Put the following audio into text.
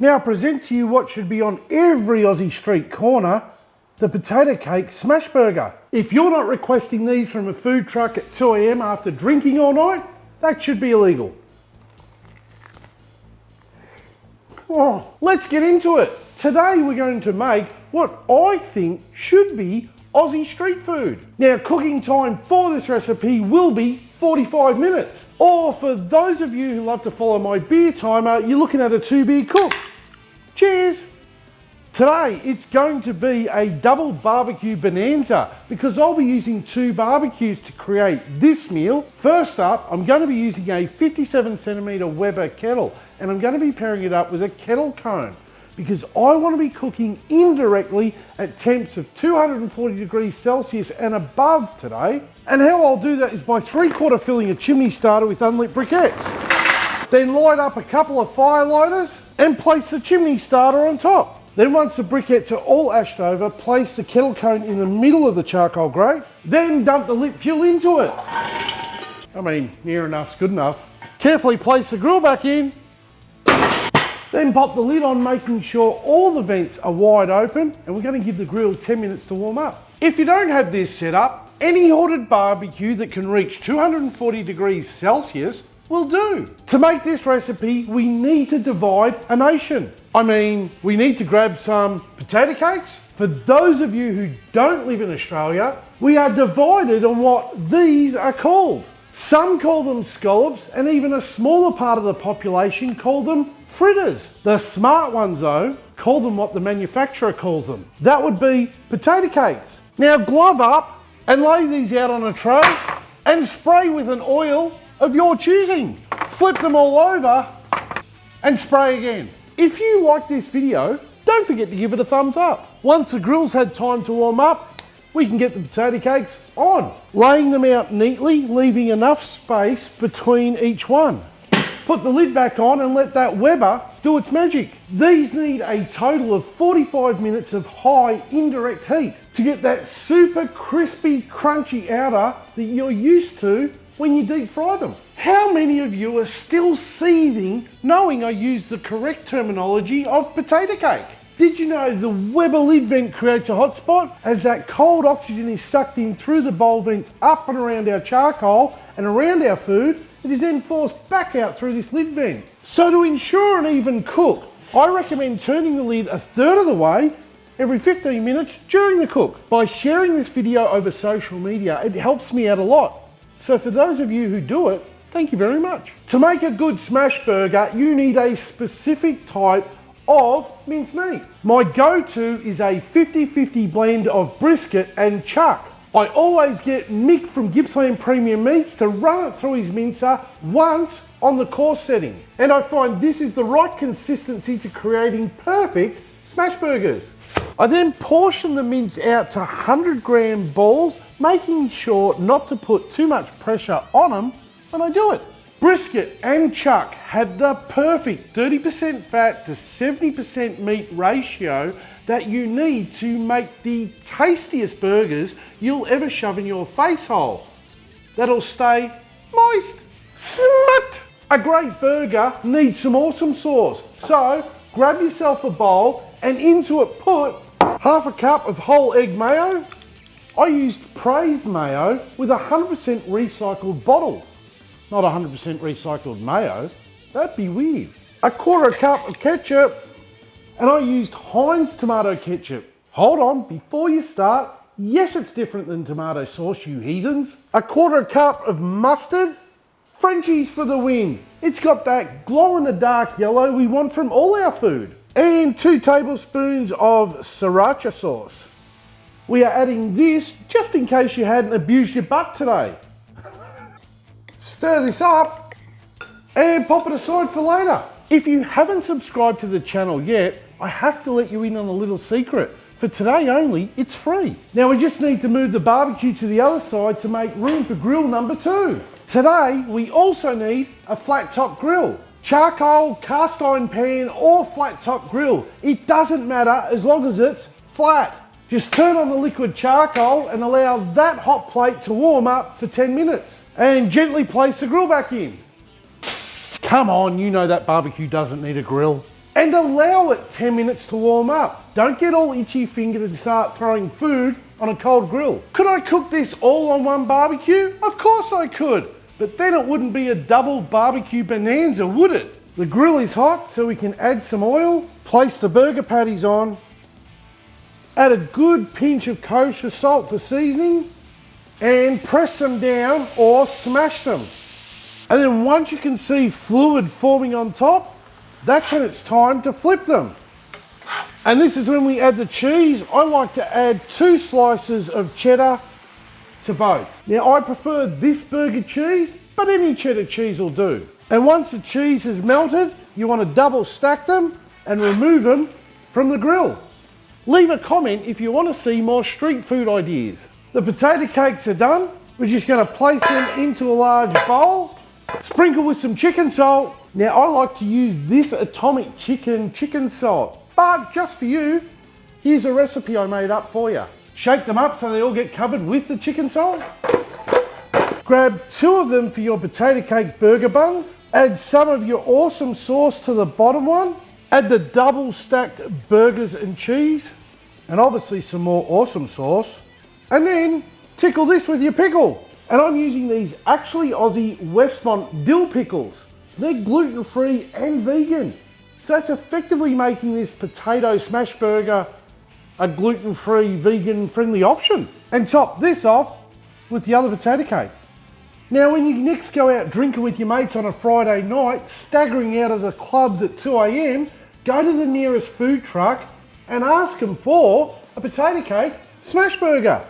Now I present to you what should be on every Aussie street corner, the potato cake smashburger. If you're not requesting these from a food truck at 2 AM after drinking all night, that should be illegal. Oh, let's get into it. Today we're going to make what I think should be Aussie street food. Now cooking time for this recipe will be 45 minutes. Or for those of you who love to follow my beer timer, you're looking at a 2-beer cook. Cheers. Today it's going to be a double barbecue bonanza because I'll be using 2 barbecues to create this meal. First up, I'm going to be using a 57cm Weber kettle and I'm going to be pairing it up with a kettle cone because I want to be cooking indirectly at temps of 240 degrees Celsius and above today. And how I'll do that is by 3/4 filling a chimney starter with unlit briquettes. Then light up a couple of fire lighters and place the chimney starter on top. Then once the briquettes are all ashed over, place the kettle cone in the middle of the charcoal grate. Then dump the lit fuel into it. I mean, near enough's good enough. Carefully place the grill back in. Then pop the lid on, making sure all the vents are wide open, and we're going to give the grill 10 minutes to warm up. If you don't have this set up, any hoarded barbecue that can reach 240 degrees Celsius will do. To make this recipe, we need to divide a nation. I mean, we need to grab some potato cakes. For those of you who don't live in Australia, we are divided on what these are called. Some call them scallops, and even a smaller part of the population call them fritters. The smart ones though, call them what the manufacturer calls them. That would be potato cakes. Now glove up and lay these out on a tray and spray with an oil of your choosing. Flip them all over and spray again. If you like this video, don't forget to give it a thumbs up. Once the grill's had time to warm up, we can get the potato cakes on. Laying them out neatly, leaving enough space between each one. Put the lid back on and let that Weber do its magic. These need a total of 45 minutes of high indirect heat to get that super crispy, crunchy outer that you're used to when you deep fry them. How many of you are still seething knowing I used the correct terminology of potato cake? Did you know the Weber lid vent creates a hotspot as that cold oxygen is sucked in through the bowl vents up and around our charcoal and around our food? It is then forced back out through this lid vent. So to ensure an even cook, I recommend turning the lid 1/3 of the way every 15 minutes during the cook. By sharing this video over social media, it helps me out a lot. So for those of you who do it, thank you very much. To make a good smash burger, you need a specific type of minced meat. My go-to is a 50-50 blend of brisket and chuck. I always get Mick from Gippsland Premium Meats to run it through his mincer once on the coarse setting. And I find this is the right consistency to creating perfect smash burgers. I then portion the mince out to 100-gram balls, making sure not to put too much pressure on them when I do it. Brisket and chuck have the perfect 30% fat to 70% meat ratio that you need to make the tastiest burgers you'll ever shove in your face hole. That'll stay moist. Smut! A great burger needs some awesome sauce. So grab yourself a bowl and into it put 1/2 cup of whole egg mayo. I used praised mayo with 100% recycled bottle. Not 100% recycled mayo, that'd be weird. 1/4 cup of ketchup, and I used Heinz tomato ketchup. Hold on, before you start, yes it's different than tomato sauce, you heathens. 1/4 cup of mustard, Frenchies for the win. It's got that glow in the dark yellow we want from all our food. And 2 tablespoons of sriracha sauce. We are adding this just in case you hadn't abused your butt today. Stir this up and pop it aside for later. If you haven't subscribed to the channel yet, I have to let you in on a little secret. For today only, it's free. Now we just need to move the barbecue to the other side to make room for grill number 2. Today, we also need a flat top grill. Charcoal, cast iron pan, or flat top grill. It doesn't matter as long as it's flat. Just turn on the liquid charcoal and allow that hot plate to warm up for 10 minutes. And gently place the grill back in. Come on, you know that barbecue doesn't need a grill. and allow it 10 minutes to warm up. Don't get all itchy fingered and start throwing food on a cold grill. Could I cook this all on one barbecue? Of course I could, but then it wouldn't be a double barbecue bonanza, would it? The grill is hot, so we can add some oil, place the burger patties on, add a good pinch of kosher salt for seasoning, and press them down or smash them. And then once you can see fluid forming on top, that's when it's time to flip them. And this is when we add the cheese. I like to add 2 slices of cheddar to both. Now I prefer this burger cheese, but any cheddar cheese will do. And once the cheese is melted, you want to double stack them and remove them from the grill. Leave a comment if you want to see more street food ideas. The potato cakes are done. We're just going to place them into a large bowl, sprinkle with some chicken salt. Now I like to use this atomic chicken salt, but just for you, here's a recipe I made up for you. Shake them up so they all get covered with the chicken salt. Grab 2 of them for your potato cake burger buns. Add some of your awesome sauce to the bottom one. Add the double stacked burgers and cheese, and obviously some more awesome sauce. And then tickle this with your pickle. And I'm using these actually Aussie Westmont dill pickles. They're gluten-free and vegan. So that's effectively making this potato smash burger a gluten-free, vegan-friendly option. And top this off with the other potato cake. Now when you next go out drinking with your mates on a Friday night, staggering out of the clubs at 2 AM, go to the nearest food truck and ask them for a potato cake smash burger.